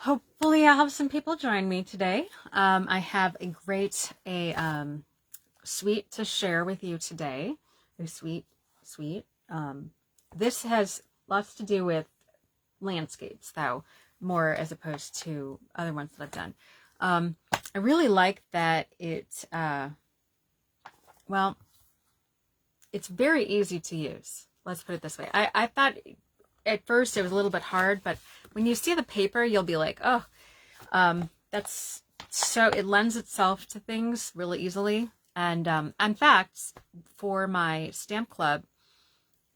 Hopefully I'll have some people join me today. I have a great sweet to share with you today. A sweet. This has lots to do with landscapes, though, more as opposed to other ones that I've done. I really like that well, it's very easy to use. Let's put it this way. I thought at first it was a little bit hard, but when you see the paper, you'll be like, oh, that's so, it lends itself to things really easily. And in fact, for my stamp club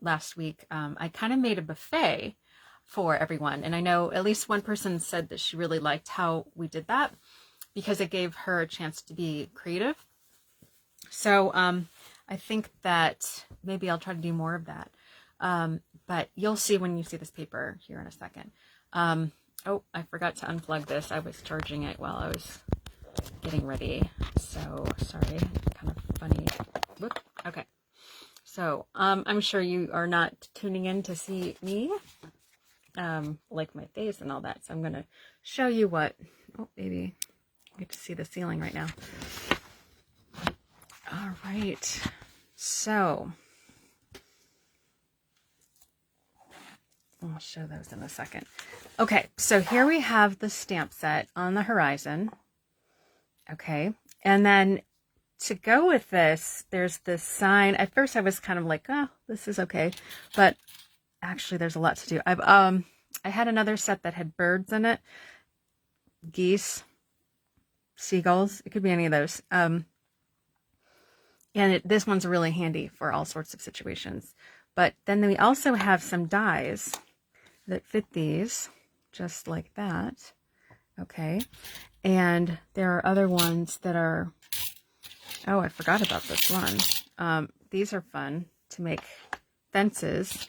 last week, I kind of made a buffet for everyone. And I know at least one person said that she really liked how we did that because it gave her a chance to be creative. So I think that maybe I'll try to do more of that. But you'll see when you see this paper here in a second. Oh, I forgot to unplug this. I was charging it while I was getting ready. So sorry, kind of funny. Whoop. Okay. So I'm sure you are not tuning in to see me, like my face and all that. So I'm going to show you what, oh, maybe you get to see the ceiling right now. All right. So I'll show those in a second. Okay, so here we have the stamp set on the horizon. Okay, and then to go with this, there's this sign. At first I was kind of like, oh, this is okay. But actually there's a lot to do. I had another set that had birds in it. Geese, seagulls, it could be any of those. And this one's really handy for all sorts of situations. But then we also have some dies that fit these, just like that. Okay. And there are other ones that are, oh, I forgot about this one. These are fun to make fences.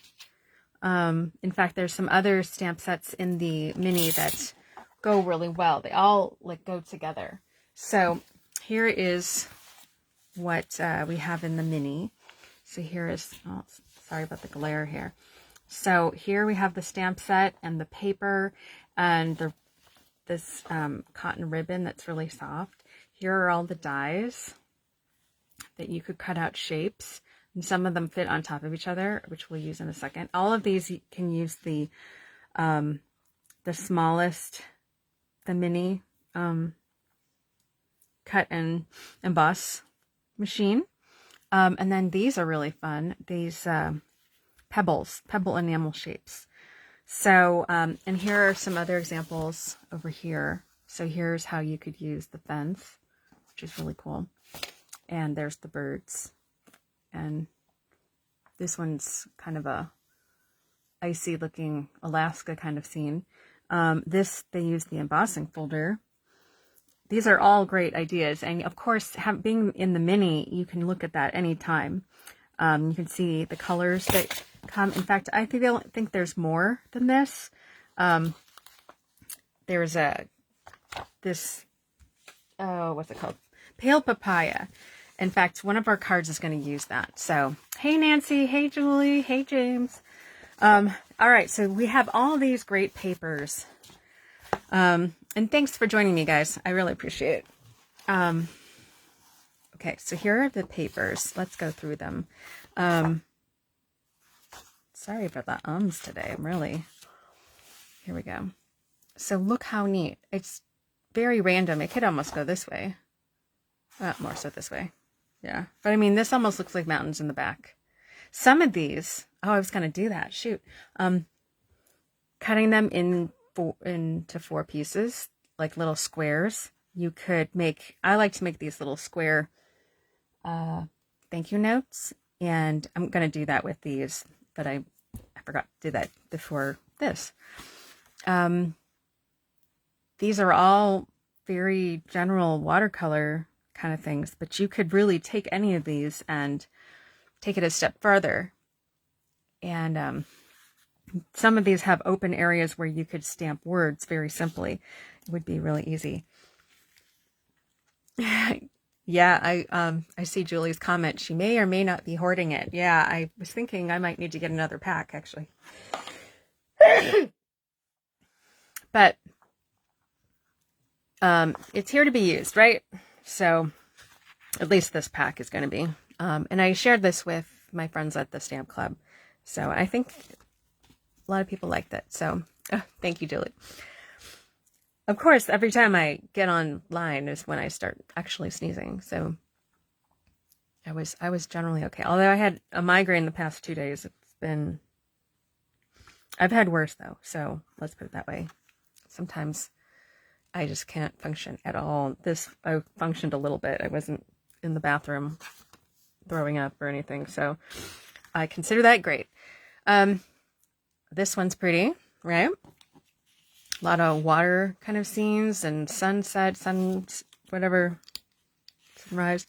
In fact, there's some other stamp sets in the mini that go really well. They all like go together. So here is what we have in the mini. So here is, oh, sorry about the glare here. So here we have the stamp set and the paper and this cotton ribbon that's really soft. Here are all the dies that you could cut out shapes, and some of them fit on top of each other, which we'll use in a second. All of these you can use the smallest, the mini cut and emboss machine. And then these are really fun. These pebble enamel shapes. So, and here are some other examples over here. So here's how you could use the fence, which is really cool. And there's the birds. And this one's kind of a icy looking Alaska kind of scene. They use the embossing folder. These are all great ideas. And of course, being in the mini, you can look at that anytime. You can see the colors that come. In fact, I think there's more than this. There's what's it called? Pale papaya. In fact, one of our cards is going to use that. So, hey Nancy, hey Julie, hey James. All right, so we have all these great papers. And thanks for joining me, guys. I really appreciate it. Okay, so here are the papers. Let's go through them. Sorry about the ums today. Here we go. So look how neat. It's very random. It could almost go this way. More so this way. Yeah. But I mean, this almost looks like mountains in the back. Some of these, oh, I was going to do that. Shoot. Cutting them into 4 pieces, like little squares. You could make, I like to make these little square thank you notes, and I'm going to do that with these, but I forgot to do that before this. These are all very general watercolor kind of things, but you could really take any of these and take it a step further. And some of these have open areas where you could stamp words very simply. It would be really easy. Yeah, I see Julie's comment. She may or may not be hoarding it. Yeah, I was thinking I might need to get another pack, actually. But It's here to be used, right? So at least this pack is going to be. And I shared this with my friends at the Stamp Club. So I think a lot of people liked it. So thank you, Julie. Of course, every time I get online is when I start actually sneezing. So I was generally okay. Although I had a migraine the past 2 days. I've had worse though. So let's put it that way. Sometimes I just can't function at all. I functioned a little bit. I wasn't in the bathroom throwing up or anything. So I consider that great. This one's pretty, right? A lot of water kind of scenes and sunset, whatever, sunrise.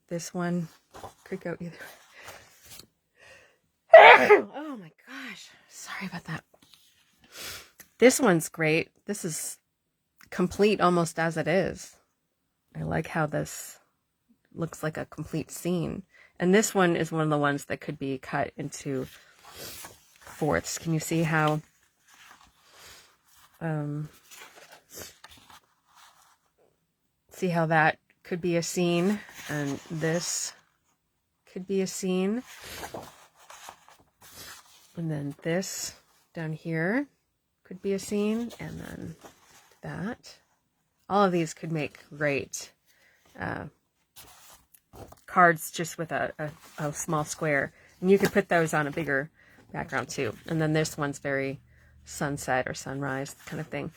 This one could go either. Oh my gosh. Sorry about that. This one's great. This is complete almost as it is. I like how this looks like a complete scene. And this one is one of the ones that could be cut into fourths. Can you see how that could be a scene, and this could be a scene, and then this down here could be a scene, and then that. All of these could make great cards just with a small square, and you could put those on a bigger background too. And then this one's very sunset or sunrise kind of thing.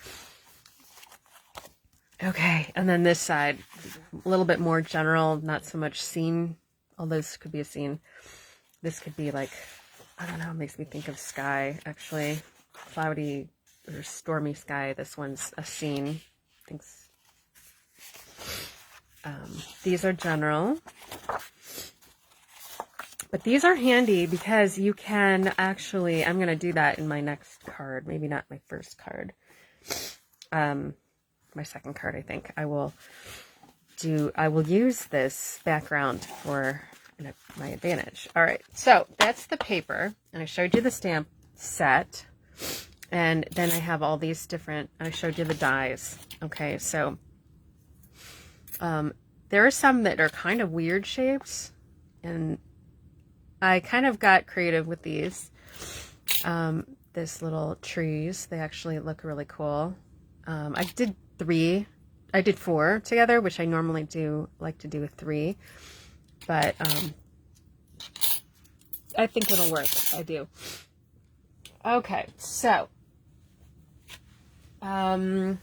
Okay, and then this side, a little bit more general, not so much scene. Although this could be a scene. This could be like, I don't know, it makes me think of sky, actually. Cloudy or stormy sky. This one's a scene. These are general. But these are handy because you can actually, I'm going to do that in my next card. Maybe not my first card. My second card, I think. I will use this background for my advantage. All right, so that's the paper. And I showed you the stamp set. And then I have all these different, I showed you the dies. Okay, so there are some that are kind of weird shapes. And I kind of got creative with these. This little trees, they actually look really cool. I did 4 together, which I normally like to do with 3, but I think it'll work. I do. Okay, so all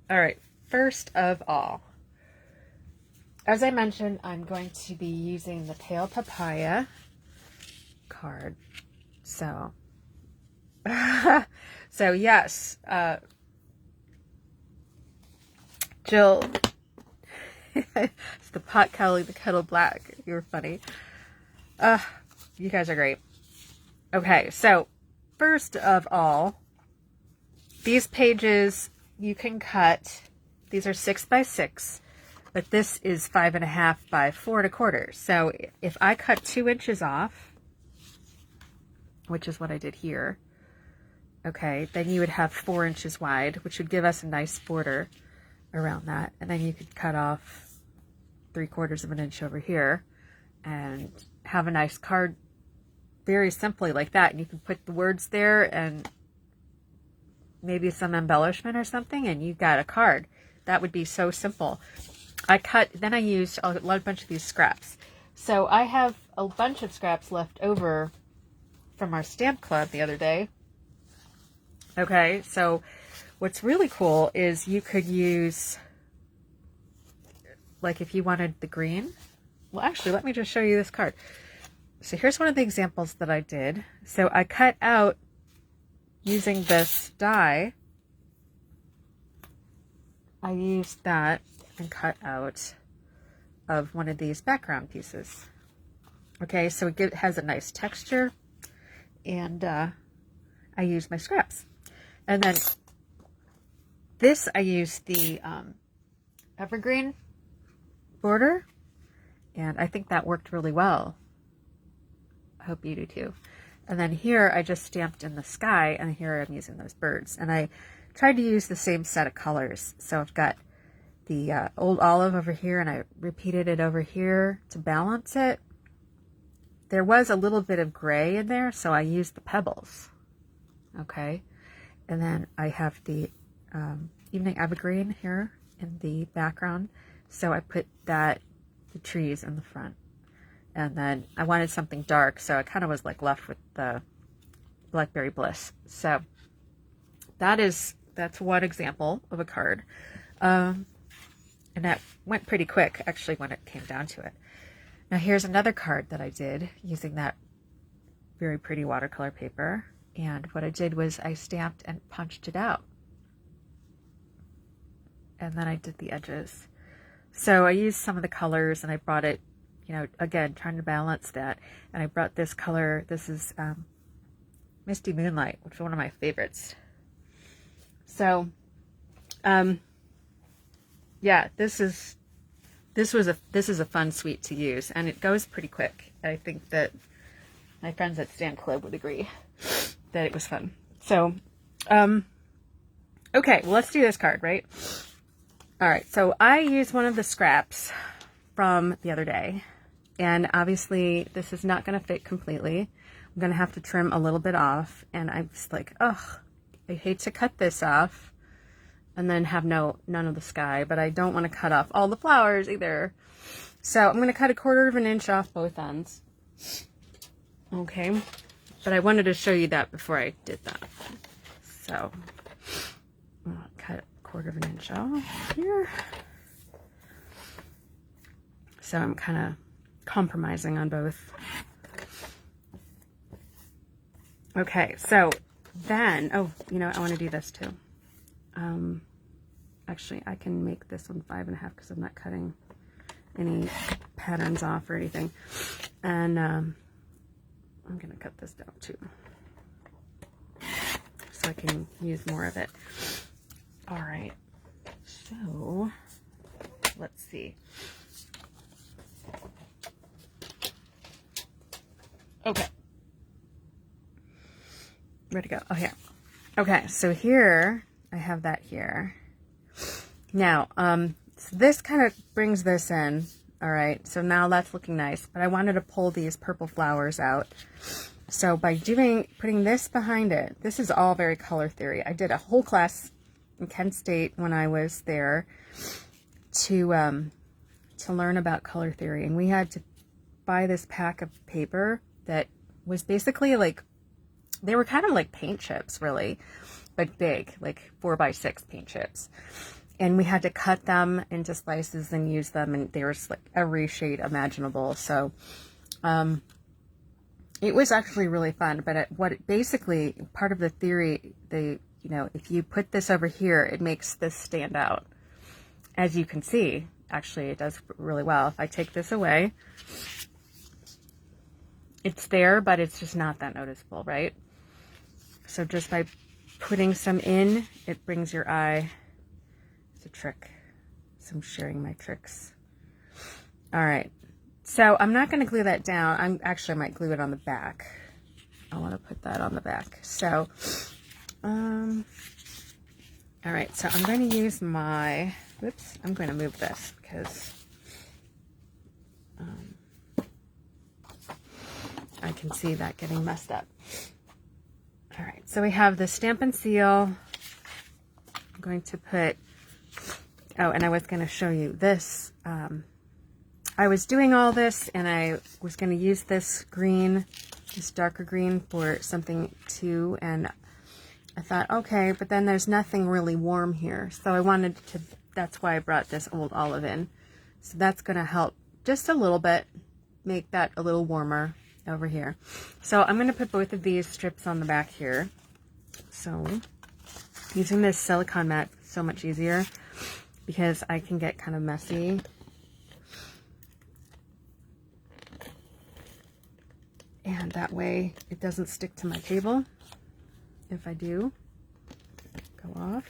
right, first of all, as I mentioned, I'm going to be using the Pale Papaya card. So yes, Jill, it's the pot calling the kettle black. You're funny. You guys are great. Okay, so first of all, these pages you can cut. These are 6 by 6, but this is 5.5 by 4 1/4. So if I cut 2 inches off, which is what I did here, okay, then you would have 4 inches wide, which would give us a nice border around that. And then you could cut off 3/4 of an inch over here and have a nice card very simply like that. And you can put the words there and maybe some embellishment or something, and you got a card. That would be so simple. Then I used a bunch of these scraps. So I have a bunch of scraps left over from our stamp club the other day. Okay, so what's really cool is you could use, like if you wanted the green. Well, actually, let me just show you this card. So here's one of the examples that I did. So I cut out using this die. I used that and cut out of one of these background pieces. Okay, so it has a nice texture, and I used my scraps. And then this, I used the evergreen border, and I think that worked really well. I hope you do too. And then here I just stamped in the sky, and here I'm using those birds. And I tried to use the same set of colors. So I've got the old olive over here, and I repeated it over here to balance it. There was a little bit of gray in there, so I used the pebbles. Okay, and then I have the evening evergreen here in the background, so I put the trees in the front. And then I wanted something dark, so I kind of was like left with the Blackberry Bliss. So that's one example of a card. And that went pretty quick, actually, when it came down to it. Now here's another card that I did using that very pretty watercolor paper. And what I did was I stamped and punched it out. And then I did the edges. So I used some of the colors, and I brought it, you know, again, trying to balance that. And I brought this color. This is Misty Moonlight, which is one of my favorites. So, yeah, this is a fun suite to use, and it goes pretty quick. I think that my friends at Stamp Club would agree that it was fun. So, okay, well, let's do this card, right? All right, so I used one of the scraps from the other day, and obviously this is not going to fit completely. I'm going to have to trim a little bit off, and I'm just like, ugh, I hate to cut this off and then have none of the sky, but I don't want to cut off all the flowers either. So I'm going to cut 1/4 of an inch off both ends. Okay, but I wanted to show you that before I did that. So I'll cut 1/4 of an inch off here. So I'm kind of compromising on both. Okay, so then, oh, you know, I want to do this too. Actually, I can make this one 5.5 because I'm not cutting any patterns off or anything. And I'm going to cut this down too, so I can use more of it. All right, so let's see. Okay. Where'd it go? Oh, here. Okay, so here, I have that here. Now, so this kind of brings this in. All right, so now that's looking nice, but I wanted to pull these purple flowers out. So by putting this behind it, this is all very color theory. I did a whole class in Kent State when I was there to learn about color theory, and we had to buy this pack of paper that was basically like, they were kind of like paint chips, really, but big, like 4x6 paint chips. And we had to cut them into slices and use them, and they were like every shade imaginable. So it was actually really fun. But basically, part of the theory, you know, if you put this over here, it makes this stand out. As you can see, actually, it does really well. If I take this away, it's there, but it's just not that noticeable, right? So just by putting some in, it brings your eye. It's a trick. So I'm sharing my tricks. All right. So I'm not going to glue that down. I might glue it on the back. I want to put that on the back. So, all right. So I'm going to use my, whoops, I'm going to move this because I can see that getting messed up. All right, so we have the Stampin' Seal. I'm going to put, oh, and I was going to show you this. I was doing all this, and I was going to use this green, this darker green for something too, and I thought, okay, but then there's nothing really warm here. So I wanted to, that's why I brought this old olive in. So that's going to help just a little bit, make that a little warmer over here. So I'm going to put both of these strips on the back here. So using this silicone mat is so much easier because I can get kind of messy. And that way it doesn't stick to my table if I do go off.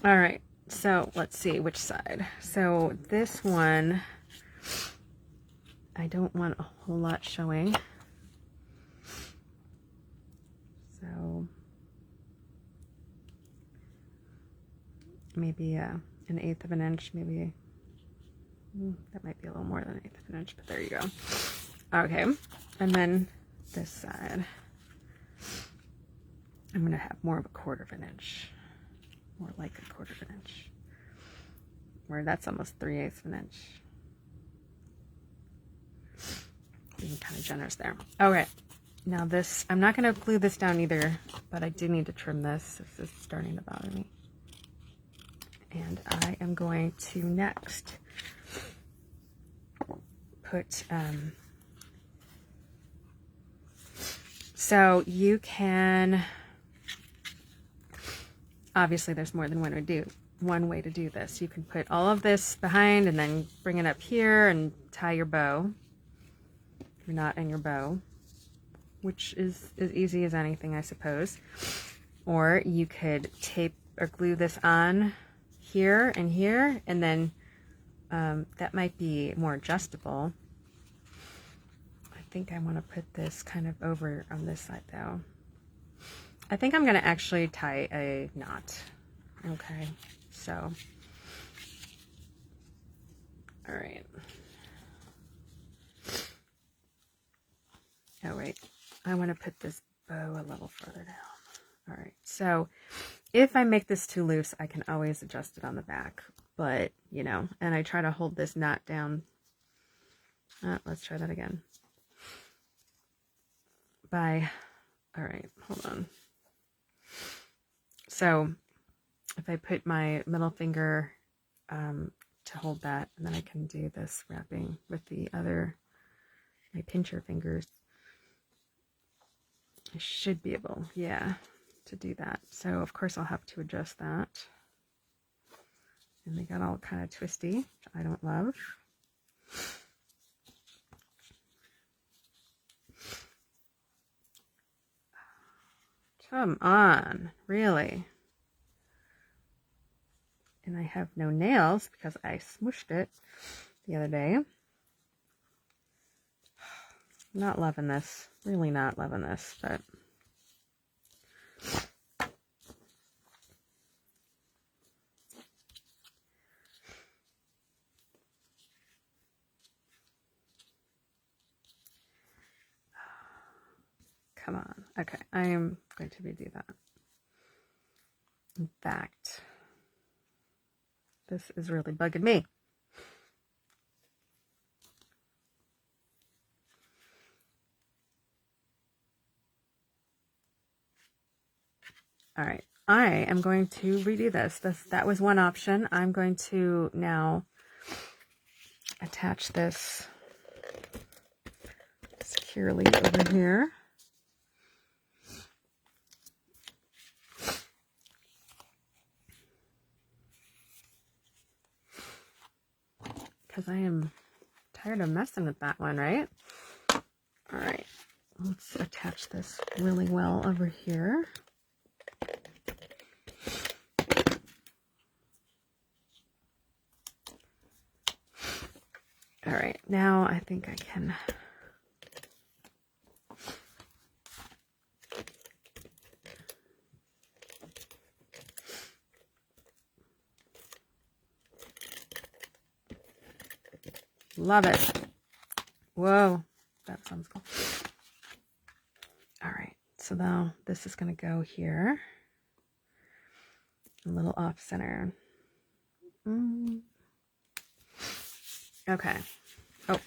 All right, so let's see which side. So this one, I don't want a whole lot showing. So maybe an 1/8 of an inch, maybe. That might be a little more than 1/8 of an inch, but there you go. Okay, and then this side, I'm going to have more of a 1/4 of an inch, more like a 1/4 of an inch, where that's almost 3/8 of an inch. Being kind of generous there. Okay, now this, I'm not going to glue this down either, but I do need to trim this. This is starting to bother me. And I am going to next put, so you can, obviously there's more than one way to do this. You can put all of this behind and then bring it up here and tie your bow, your knot in your bow, which is as easy as anything, I suppose. Or you could tape or glue this on here and here, and then that might be more adjustable. I think I want to put this kind of over on this side though. I think I'm going to actually tie a knot. Okay, so, all right. Oh wait, I want to put this bow a little further down. All right, so if I make this too loose, I can always adjust it on the back, but you know, and I try to hold this knot down. Let's try that again. All right, hold on. So if I put my middle finger to hold that, and then I can do this wrapping with the other, my pincher fingers. I should be able, yeah, to do that. So of course I'll have to adjust that. And they got all kind of twisty, which I don't love. Come on, really? And I have no nails because I smooshed it the other day. Not loving this, really not loving this, but come on. Okay, I am going to redo that. In fact, this is really bugging me. All right, I am going to redo this. That was one option. I'm going to now attach this securely over here. Because I am tired of messing with that one, right? All right, let's attach this really well over here. All right, now I think I can love it. Whoa, that sounds cool. All right, so now this is going to go here, a little off center. Okay. Oh,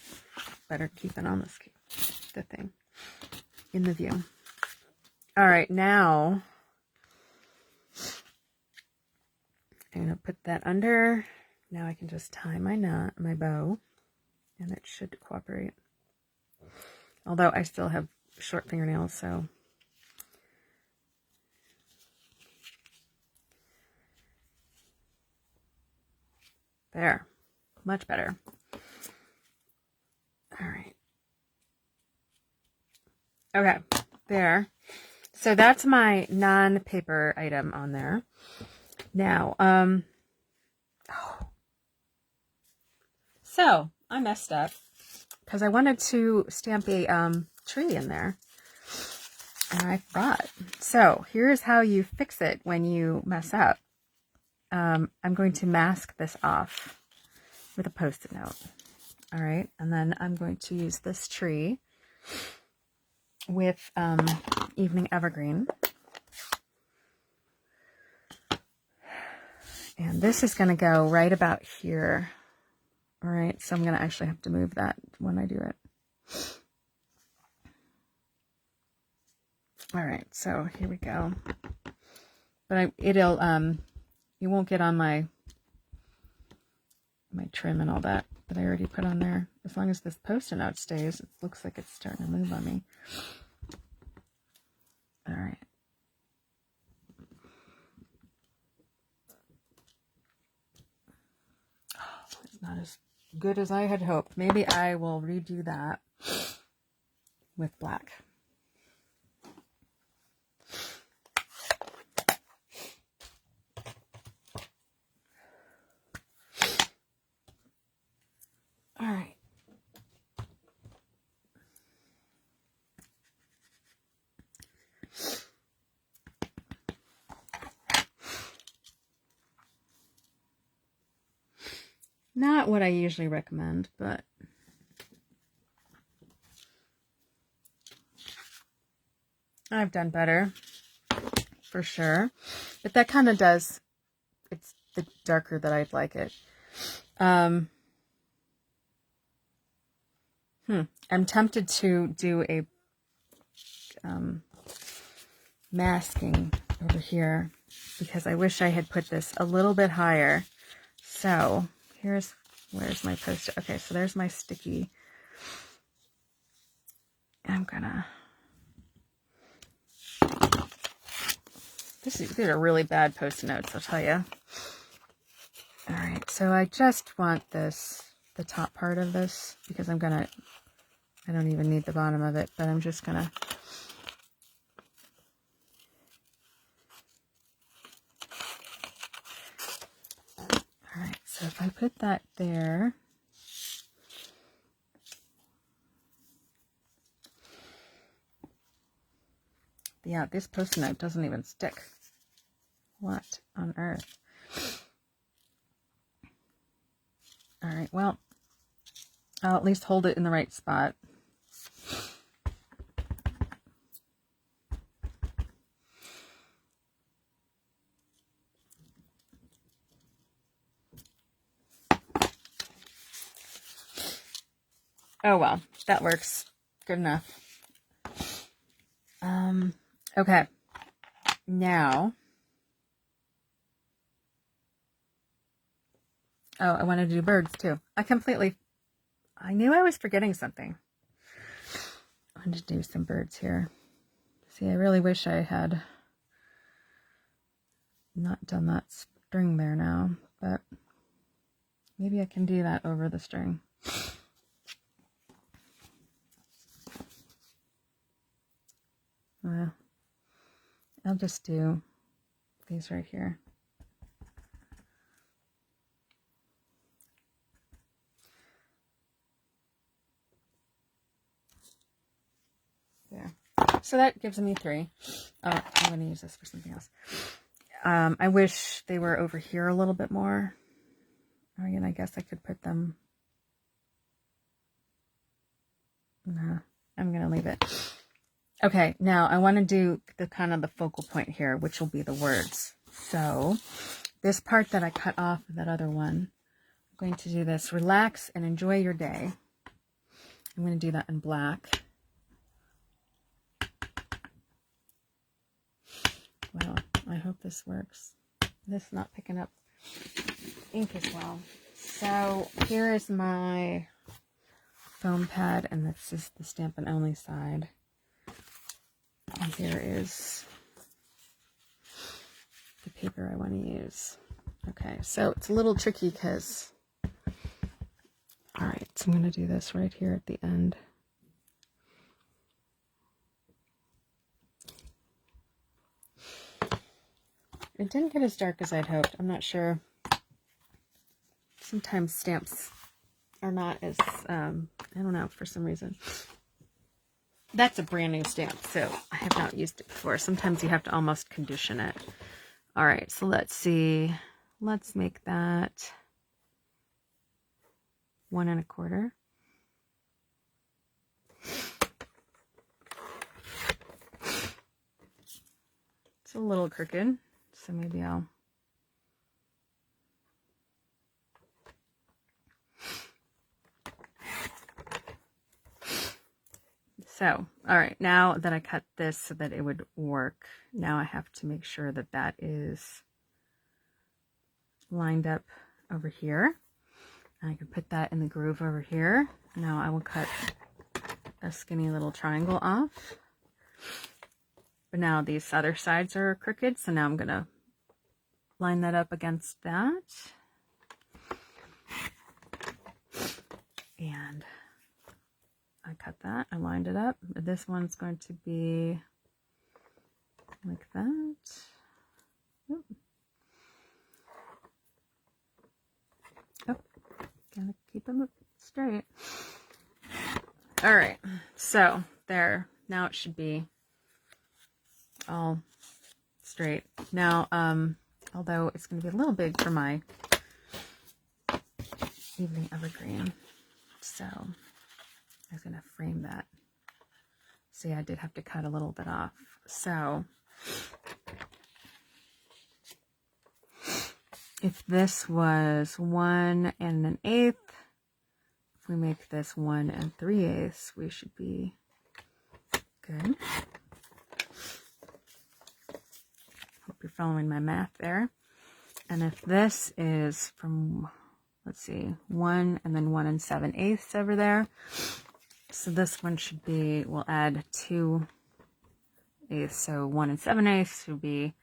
better keep it on the thing in the view. All right, now I'm going to put that under. Now I can just tie my knot, my bow, and it should cooperate. Although I still have short fingernails, so there, much better. All right. Okay, there. So that's my non-paper item on there. Now, so I messed up because I wanted to stamp a tree in there, and I forgot. So here's how you fix it when you mess up. I'm going to mask this off with a Post-it note. All right, and then I'm going to use this tree with Evening Evergreen. And this is going to go right about here. All right, so I'm going to actually have to move that when I do it. All right, so here we go. But you won't get on my trim and all that I already put on there. As long as this Post-it note stays, it looks like it's starting to move on me. All right. Oh, it's not as good as I had hoped. Maybe I will redo that with black. All right. Not what I usually recommend, but I've done better for sure. But that kind of does, it's the darker that I'd like it. I'm tempted to do a masking over here because I wish I had put this a little bit higher. So where's my Post-it? Okay, so there's my sticky. I'm gonna, these are really bad Post-it notes, I'll tell you. All right, so I just want this, the top part of this, because I don't even need the bottom of it, but I'm just gonna, all right, so if I put that there, yeah, this Post-it note doesn't even stick. What on earth? All right, well, I'll at least hold it in the right spot. Oh, well, that works. Good enough. Okay. Now, oh, I wanted to do birds too. I knew I was forgetting something. I wanted to do some birds here. See, I really wish I had not done that string there now, but maybe I can do that over the string. Well, I'll just do these right here. There. So that gives me 3. I'm going to use this for something else. I wish they were over here a little bit more. I mean, I guess I could put them. No, I'm going to leave it. Okay, now I want to do the kind of the focal point here, which will be the words. So this part that I cut off of that other one, I'm going to do this. Relax and enjoy your day. I'm going to do that in black. Well, I hope this works. This is not picking up ink as well. So here is my foam pad, and this is the Stampin' Only side. And here is the paper I want to use. Okay, so it's a little tricky because, all right, so I'm going to do this right here at the end. It didn't get as dark as I'd hoped. I'm not sure. Sometimes stamps are not as, I don't know, for some reason. That's a brand new stamp, so I have not used it before. Sometimes you have to almost condition it. All right, so let's see. let's make that 1 1/4. It's a little crooked, so maybe I'll So, all right, now that I cut this so that it would work, now I have to make sure that that is lined up over here. And I can put that in the groove over here. Now I will cut a skinny little triangle off. But now these other sides are crooked, so now I'm going to line that up against that. And I cut that, I lined it up. This one's going to be like that. Oop. Oh, gotta keep them straight. All right, so there. Now it should be all straight. Now, although it's going to be a little big for my evening evergreen, so I was going to frame that. See, I did have to cut a little bit off. So if this was 1 1/8, if we make this 1 3/8, we should be good. Hope you're following my math there. And if this is from, let's see, 1 and then 1 7/8 over there. So this one should be, we'll add 2/8. So 1 7/8 should be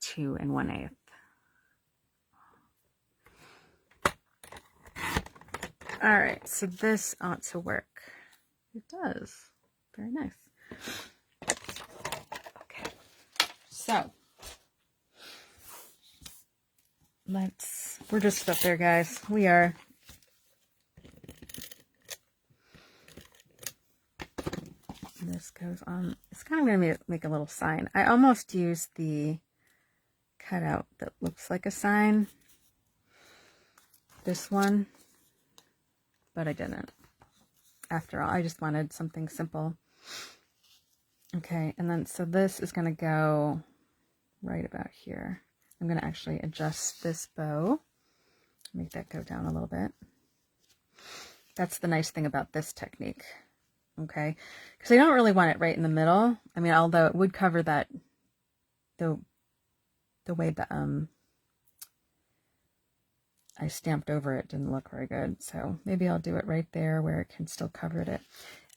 2 1/8. All right, so this ought to work. It does. Very nice. Okay, so we're just up there, guys. We are. This goes on. It's kind of going to make a little sign. I almost used the cutout that looks like a sign. This one. But I didn't. After all, I just wanted something simple. Okay, and then so this is going to go right about here. I'm going to actually adjust this bow. Make that go down a little bit. That's the nice thing about this technique. Okay, because I don't really want it right in the middle. I mean, although it would cover that, the way that I stamped over it didn't look very good. So maybe I'll do it right there where it can still cover it.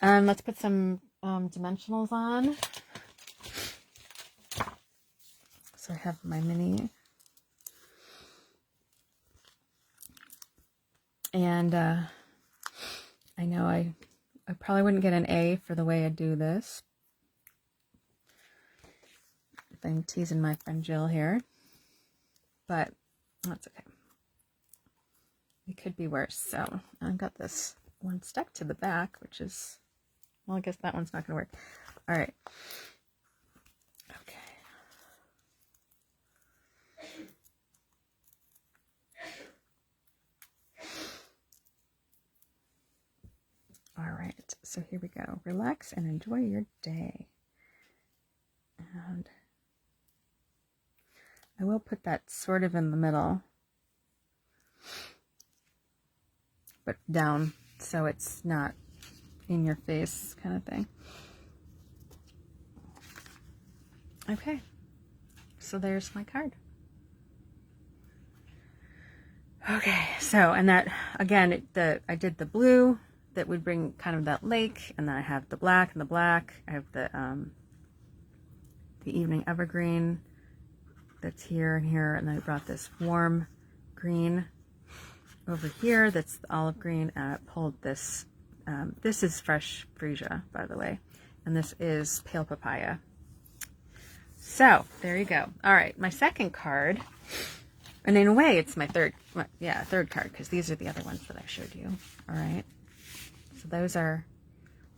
Let's put some dimensionals on. So I have my mini. And I know I probably wouldn't get an A for the way I do this. I'm teasing my friend Jill here. But that's okay. It could be worse. So I've got this one stuck to the back, which is, well, I guess that one's not going to work. All right. Okay. All right. So here we go. Relax and enjoy your day. And I will put that sort of in the middle, but down so it's not in your face kind of thing. Okay, so there's my card. Okay, so, and that, again, I did the blue that would bring kind of that lake, and then I have the black and the black. I have the evening evergreen that's here and here, and then I brought this warm green over here that's the olive green, and I pulled this. This is fresh freesia, by the way, and this is pale papaya. So there you go. All right, my second card, and in a way it's my third card, because these are the other ones that I showed you. All right, so those are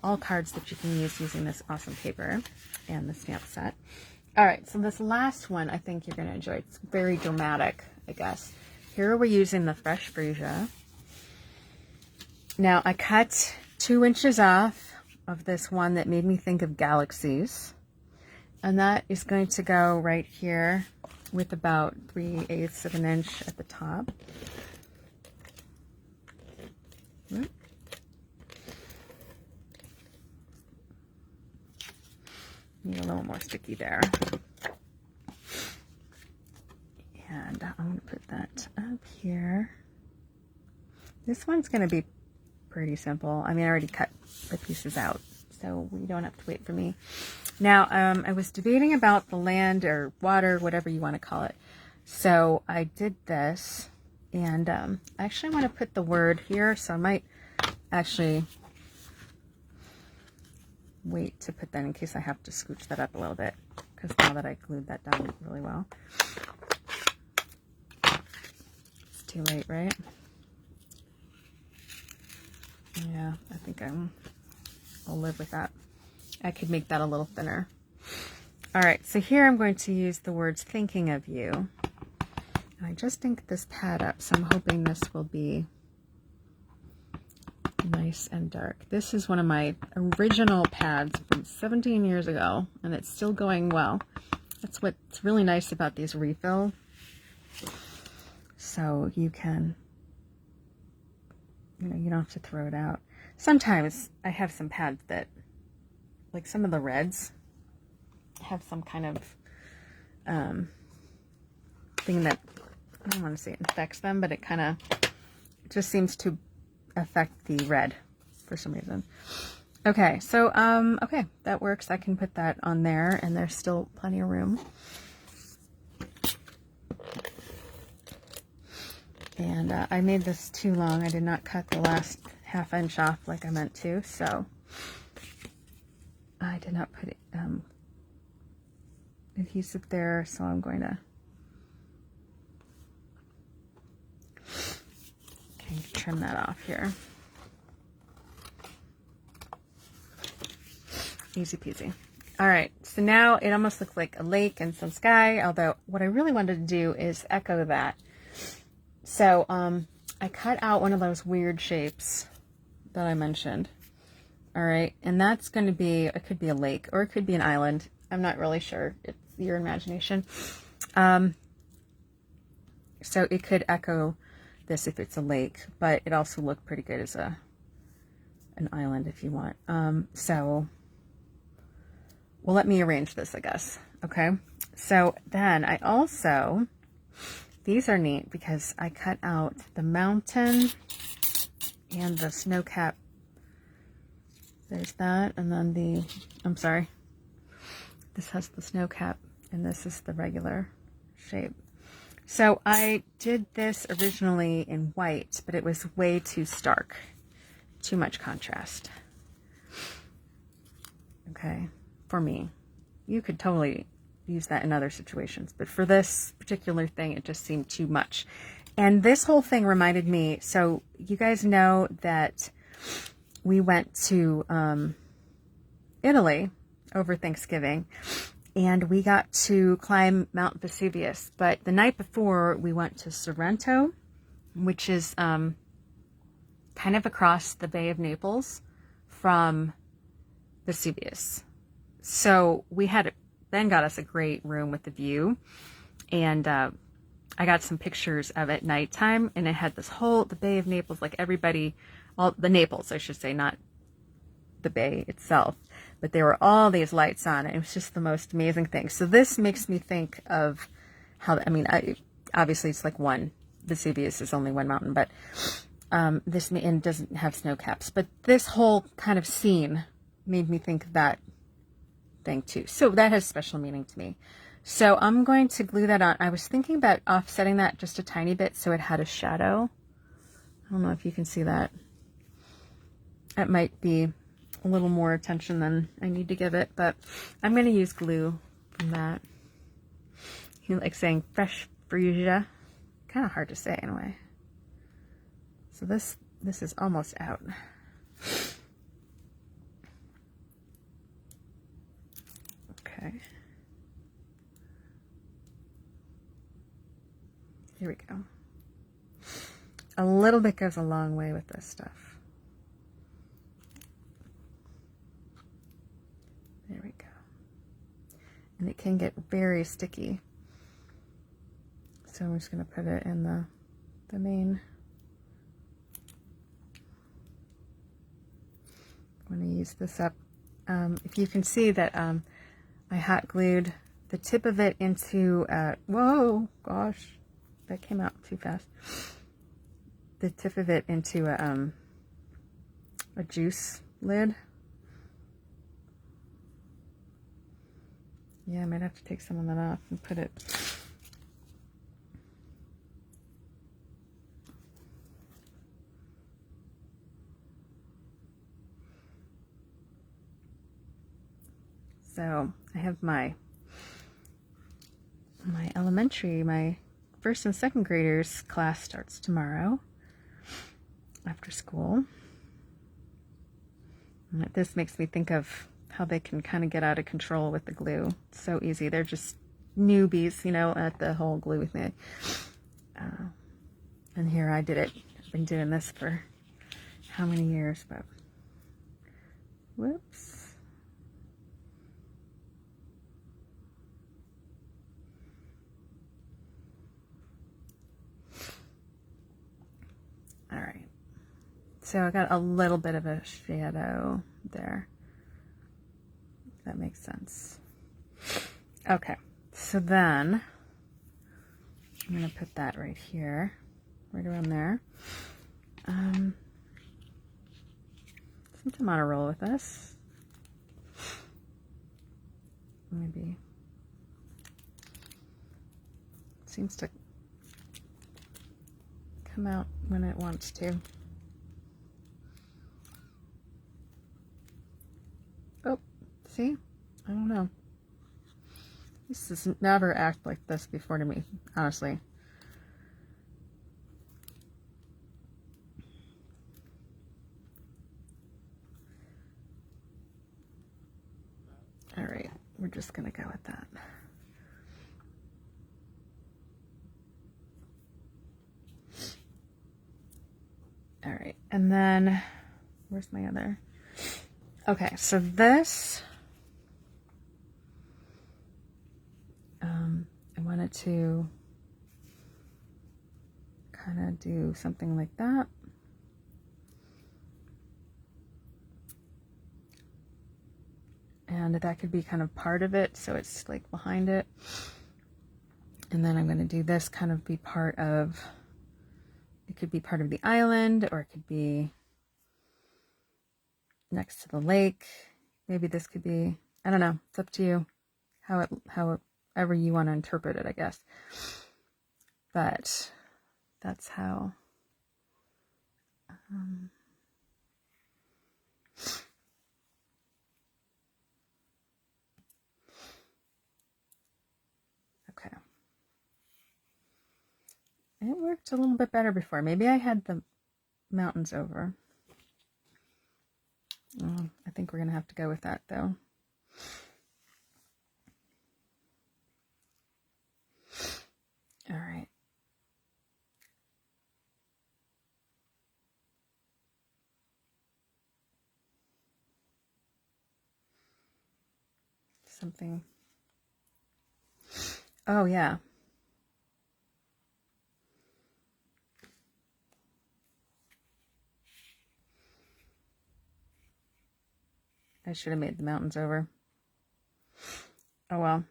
all cards that you can use using this awesome paper and the stamp set. All right, so this last one I think you're going to enjoy. It's very dramatic, I guess. Here we're using the fresh freesia. Now I cut 2 inches off of this one that made me think of galaxies. And that is going to go right here with about 3/8 of an inch at the top. Need a little more sticky there. And I'm going to put that up here. This one's going to be pretty simple. I mean, I already cut the pieces out, so we don't have to wait for me. Now, I was debating about the land or water, whatever you want to call it. So I did this, and I actually want to put the word here, so I might actually wait to put that in case I have to scooch that up a little bit, because now that I glued that down really well. It's too late, right? Yeah, I think I'll live with that. I could make that a little thinner. All right, so here I'm going to use the words thinking of you. And I just inked this pad up, so I'm hoping this will be nice and dark. This is one of my original pads from 17 years ago, and it's still going well. That's what's really nice about these refill. So you can, you know, you don't have to throw it out. Sometimes I have some pads that, like some of the reds, have some kind of thing that, I don't want to say it infects them, but it kind of, it just seems to affect the red for some reason. Okay, so, okay, that works. I can put that on there, and there's still plenty of room. And I made this too long. I did not cut the last ½ inch off like I meant to, so I did not put adhesive there, so I'm going to trim that off here. Easy peasy. All right, so now it almost looks like a lake and some sky, although what I really wanted to do is echo that. So I cut out one of those weird shapes that I mentioned. All right, and that's going to be, it could be a lake or it could be an island. I'm not really sure. It's your imagination. So it could echo this if it's a lake, but it also looked pretty good as an island if you want. So, well, let me arrange this, I guess. Okay, so then I also, these are neat because I cut out the mountain and the snow cap. There's that, and then the, I'm sorry, this has the snow cap, and this is the regular shape. So I did this originally in white, but it was way too stark, too much contrast. Okay, for me. You could totally use that in other situations, but for this particular thing, it just seemed too much. And this whole thing reminded me, so you guys know that we went to Italy over Thanksgiving, and we got to climb Mount Vesuvius. But the night before, we went to Sorrento, which is kind of across the Bay of Naples from Vesuvius. So we had, Ben got us a great room with the view, and I got some pictures of it nighttime, and it had this whole, the Bay of Naples, like everybody, all the Naples, I should say, not the bay itself, but there were all these lights on. It was just the most amazing thing. So this makes me think of how, I mean, obviously it's like one, Vesuvius is only one mountain, but this and doesn't have snow caps, but this whole kind of scene made me think of that thing too. So that has special meaning to me. So I'm going to glue that on. I was thinking about offsetting that just a tiny bit so it had a shadow. I don't know if you can see that. It might be a little more attention than I need to give it, but I'm going to use glue from that. You like saying fresh freesia? Kind of hard to say anyway. So this is almost out. Okay. Here we go. A little bit goes a long way with this stuff. There we go. And it can get very sticky. So I'm just going to put it in the main. I'm going to use this up. If you can see that I hot glued the tip of it into, whoa, gosh, that came out too fast. The tip of it into a juice lid. Yeah, I might have to take some of that off and put it. So I have my elementary, my first and second graders class starts tomorrow after school. And this makes me think of how they can kind of get out of control with the glue. It's so easy. They're just newbies, you know, at the whole glue thing. And here I did it. I've been doing this for how many years, but whoops. All right. So I got a little bit of a shadow there. If that makes sense. Okay. So then I'm going to put that right here, right around there. Sometimes I'm on a roll with this. Maybe. It seems to come out when it wants to. Oh, see? I don't know. This has never acted like this before to me, honestly. All right, we're just gonna go with that. All right, and then where's my other? Okay, so this, I wanted to kind of do something like that. And that could be kind of part of it, so it's like behind it. And then I'm going to do this kind of be part of, it could be part of the island, or it could be next to the lake. Maybe this could be, I don't know, it's up to you, however you want to interpret it, I guess. But that's how okay. It worked a little bit better before. Maybe I had the mountains over. I think we're gonna have to go with that though. All right. Something. Oh yeah. I should have made the mountains over. Oh well.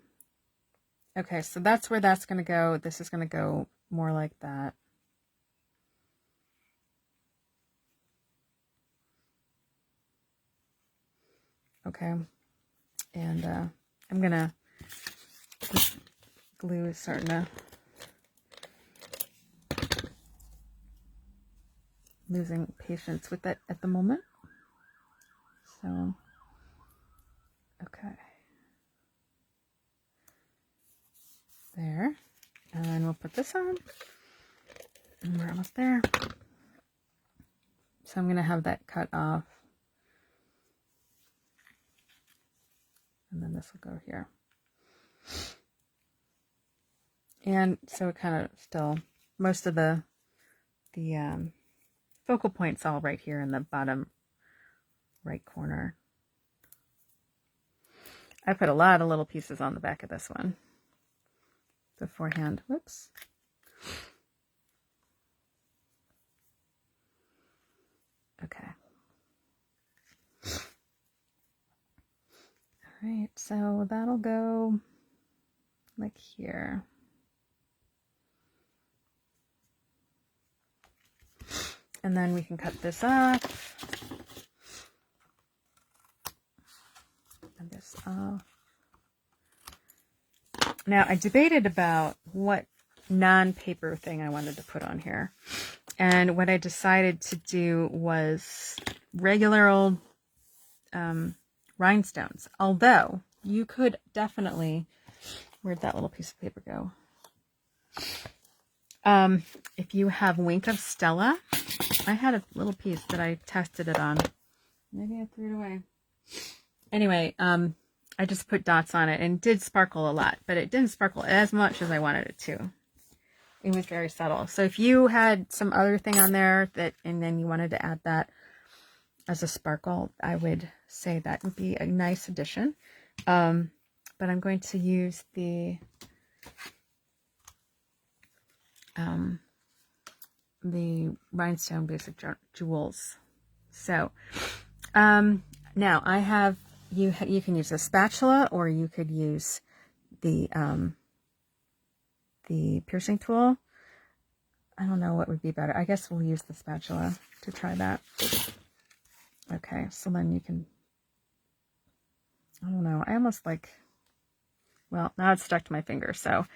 Okay, so that's where that's going to go. This is going to go more like that. Okay. And I'm going to, glue is starting to, losing patience with it at the moment. So, okay. There. And then we'll put this on. And we're almost there. So I'm going to have that cut off. And then this will go here. And so it kind of still most of the focal point's all right here in the bottom right corner. I put a lot of little pieces on the back of this one beforehand. Whoops. Okay. All right, so that'll go like here. And then we can cut this off. And this off. Now, I debated about what non-paper thing I wanted to put on here. And what I decided to do was regular old rhinestones. Although, you could definitely... Where'd that little piece of paper go? If you have Wink of Stella, I had a little piece that I tested it on. Maybe I threw it away. Anyway, I just put dots on it and it did sparkle a lot, but it didn't sparkle as much as I wanted it to. It was very subtle. So if you had some other thing on there and then you wanted to add that as a sparkle, I would say that would be a nice addition. But I'm going to use the rhinestone basic jewels. So now I have you can use a spatula, or you could use the piercing tool. I don't know what would be better. I guess we'll use the spatula to try that. Okay, so then you can, I don't know, I almost like, well, now it's stuck to my finger. So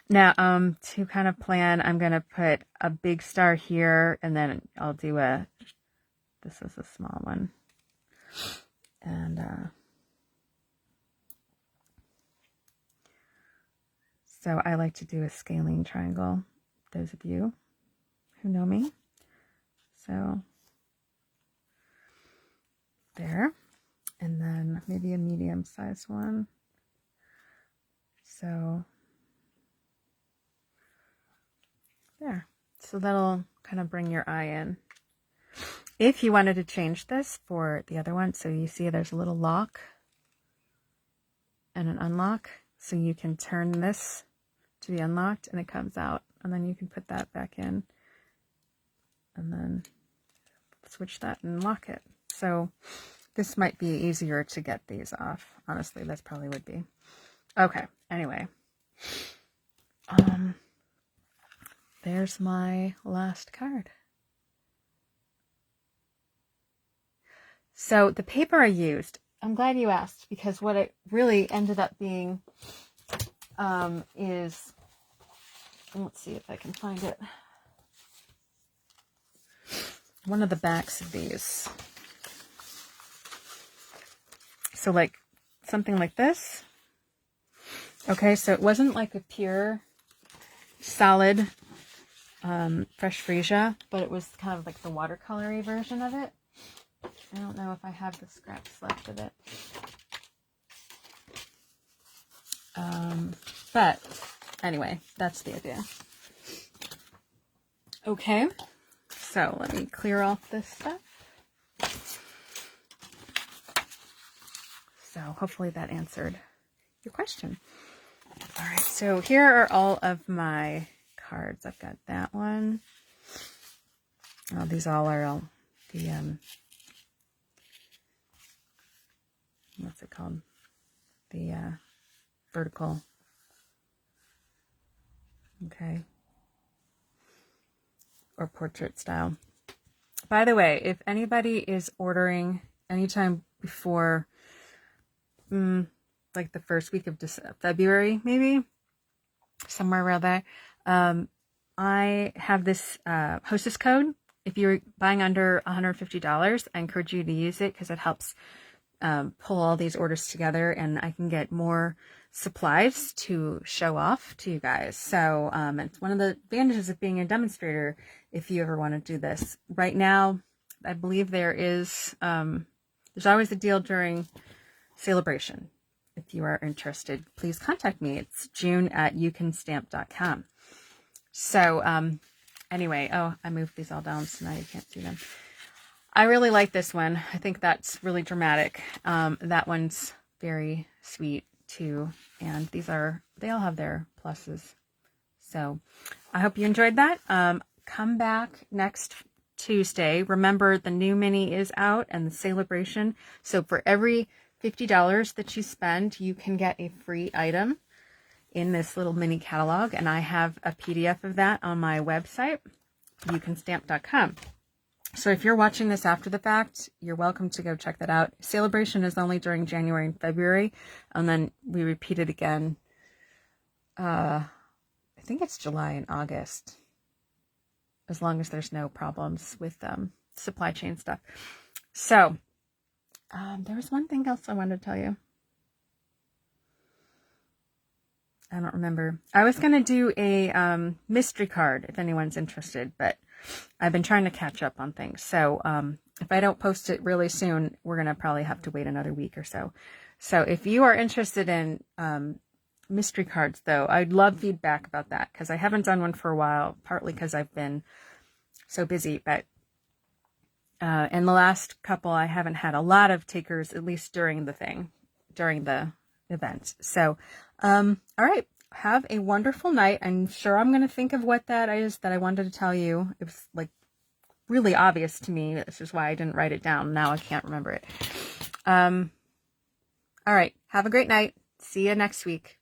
now to kind of plan, I'm going to put a big star here, and then I'll do this is a small one. And so I like to do a scalene triangle, those of you who know me. So there, and then maybe a medium-sized one. So there. So that'll kind of bring your eye in. If you wanted to change this for the other one, so you see there's a little lock and an unlock, so you can turn this to be unlocked and it comes out, and then you can put that back in and then switch that and lock it. So this might be easier to get these off. Honestly, this probably would be. Okay, anyway. There's my last card. So the paper I used, I'm glad you asked, because what it really ended up being is, let's see if I can find it. One of the backs of these. So like something like this. Okay, so it wasn't like a pure, solid, fresh freesia, but it was kind of like the watercolory version of it. I don't know if I have the scraps left of it. But anyway, that's the idea. Okay, so let me clear off this stuff. So hopefully that answered your question. All right, so here are all of my cards. I've got that one. Oh, these all are all the, what's it called? The vertical. Okay. Or portrait style. By the way, if anybody is ordering anytime before, like the first week of February, maybe, somewhere around there, I have this hostess code. If you're buying under $150, I encourage you to use it because it helps pull all these orders together, and I can get more supplies to show off to you guys. So it's one of the advantages of being a demonstrator if you ever want to do this. Right now, I believe there's always a deal during Celebration. If you are interested, please contact me. It's June@youcanstamp.com. So, anyway, oh, I moved these all down so now you can't see them. I really like this one. I think that's really dramatic. That one's very sweet too. And they all have their pluses. So I hope you enjoyed that. Come back next Tuesday. Remember, the new mini is out and the celebration. So for every $50 that you spend, you can get a free item in this little mini catalog. And I have a PDF of that on my website, youcanstamp.com. So if you're watching this after the fact, you're welcome to go check that out. Celebration is only during January and February, and then we repeat it again. I think it's July and August, as long as there's no problems with supply chain stuff. So there was one thing else I wanted to tell you. I don't remember. I was going to do a mystery card if anyone's interested, but I've been trying to catch up on things. So if I don't post it really soon, we're going to probably have to wait another week or so. So if you are interested in mystery cards, though, I'd love feedback about that, because I haven't done one for a while, partly because I've been so busy. But in the last couple, I haven't had a lot of takers, at least during the event. So, all right. Have a wonderful night. I'm sure I'm going to think of what that is that I wanted to tell you. It was like really obvious to me. This is why I didn't write it down. Now I can't remember it. All right. Have a great night. See you next week.